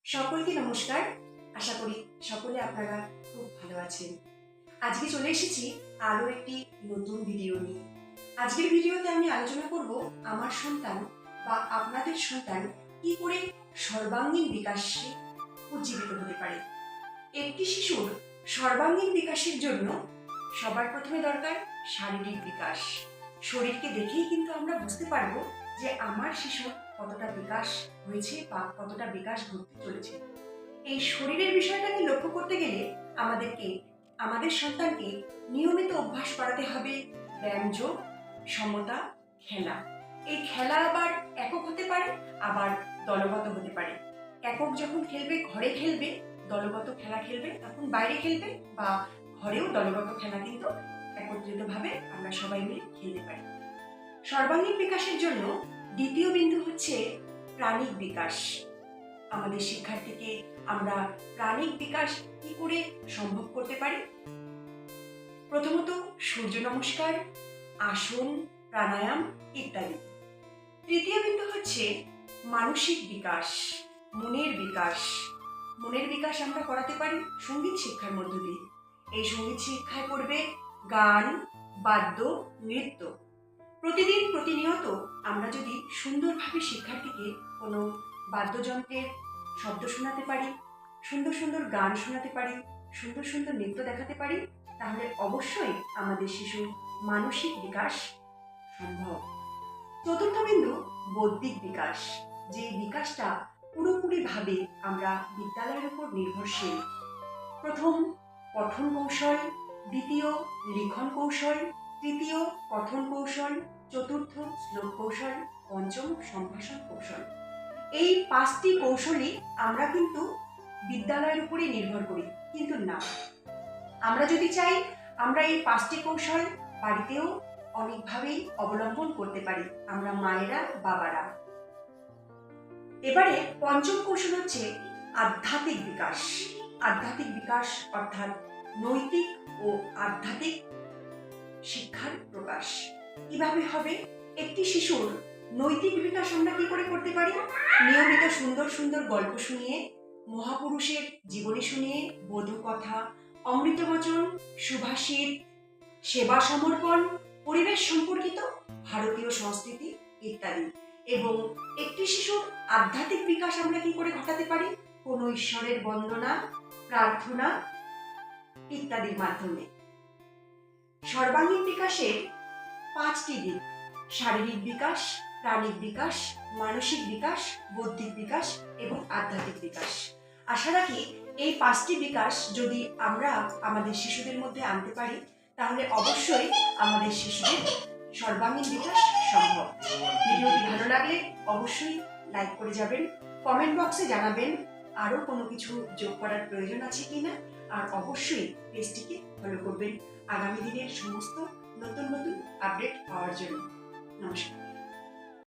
সকলকে নমস্কার। আশা করি সকলে আপনারা খুব ভালো আছেন। আজকে চলে এসেছি আরো একটি নতুন ভিডিও নিয়ে। আজকের ভিডিওতে আমি আলোচনা করব আমার সন্তান বা আপনাদের সন্তান কি করে সর্বাঙ্গীন বিকাশে উজ্জীবিত হতে পারে। একটি শিশুর সর্বাঙ্গীন বিকাশের জন্য সবার প্রথমে দরকার শারীরিক বিকাশ। শরীরকে দেখেই কিন্তু আমরা বুঝতে পারবো যে আমার শিশুর কতটা বিকাশ হয়েছে বা কতটা বিকাশ ঘটতে চলেছে। এই শরীরের বিষয়টাকে লক্ষ্য করতে গেলে আমাদের সন্তানকে নিয়মিত অভ্যাস করাতে হবে ব্যায়ামযোগ, সমতা, খেলা। এই খেলা আবার একক হতে পারে, আবার দলগত হতে পারে। একক যখন খেলবে ঘরে খেলবে, দলগত খেলা খেলবে তখন বাইরে খেলবে, বা ঘরেও দলগত খেলা কিন্তু একত্রিতভাবে আমরা সবাই মিলে খেলতে পারি। সর্বাঙ্গীন বিকাশের জন্য দ্বিতীয় বিন্দু হচ্ছে প্রাণিক বিকাশ। আমাদের শিক্ষার্থীকে আমরা প্রাণিক বিকাশ কি করে সম্ভব করতে পারি? প্রথমত সূর্য নমস্কার, আসন, প্রাণায়াম ইত্যাদি। তৃতীয় বিন্দু হচ্ছে মানসিক বিকাশ, মনের বিকাশ। মনের বিকাশ আমরা করাতে পারি সঙ্গীত শিক্ষার মধ্য দিয়ে। এই সঙ্গীত শিক্ষায় পড়বে গান, বাদ্য, নৃত্য। প্রতিদিন প্রতিনিয়ত আমরা যদি সুন্দরভাবে শিক্ষার্থীকে কোনো বাদ্যযন্ত্রের শব্দ শোনাতে পারি, সুন্দর সুন্দর গান শোনাতে পারি, সুন্দর সুন্দর নৃত্য দেখাতে পারি, তাহলে অবশ্যই আমাদের শিশুর মানসিক বিকাশ সম্ভব। চতুর্থ বিন্দু বৌদ্ধিক বিকাশ। যে বিকাশটা পুরোপুরিভাবে আমরা বিদ্যালয়ের উপর নির্ভরশীল। প্রথম পঠন কৌশল, দ্বিতীয় লিখন কৌশল, তৃতীয় কথন কৌশল, চতুর্থ শ্লোক কৌশল, পঞ্চম সম্ভাষণ কৌশল। এই 5টি কৌশলই আমরা কিন্তু বিদ্যালয়ের উপরে নির্ভর করি, কিন্তু না, আমরা যদি চাই আমরা এই 5টি কৌশল বাড়িতেও অনেকভাবেই অবলম্বন করতে পারি, আমরা মায়েরা, বাবারা। এবারে পঞ্চম কৌশল হচ্ছে আধ্যাত্মিক বিকাশ। আধ্যাত্মিক বিকাশ অর্থাৎ নৈতিক ও আধ্যাত্মিক শিক্ষার প্রকাশ। কিভাবে হবে? একটি শিশুর নৈতিক বিকাশ আমরা কি করে করতে পারি? নিয়মিত সুন্দর সুন্দর গল্প শুনিয়ে, মহাপুরুষের জীবনী শুনিয়ে, বোধকথা, অমৃতবচন, সুভাষিত, সেবা সমর্পণ, পরিবেশ সম্পর্কিত ভারতীয় সংস্কৃতি ইত্যাদি। এবং একটি শিশুর আধ্যাত্মিক বিকাশ আমরা কি করে ঘটাতে পারি? কোনো ঈশ্বরের বন্দনা, প্রার্থনা ইত্যাদির মাধ্যমে। সর্বাঙ্গীন বিকাশের 5টি দিক: শারীরিক বিকাশ, প্রাণিক বিকাশ, মানসিক বিকাশ, বৌদ্ধিক বিকাশ এবং আধ্যাত্মিক বিকাশ। আশা রাখি এই 5টি বিকাশ যদি আমরা আমাদের শিশুদের মধ্যে আনতে পারি, তাহলে অবশ্যই আমাদের শিশুদের সর্বাঙ্গীন বিকাশ সম্ভব। ভিডিওটি ভালো লাগলে অবশ্যই লাইক করে যাবেন, কমেন্ট বক্সে জানাবেন আরও কোনো কিছু যোগ করার প্রয়োজন আছে কিনা, আর অবশ্যই পেজটিকে ফলো করবেন আগামী দিনের সমস্ত নতুন নতুন আপডেট পাওয়ার জন্য। নমস্কার।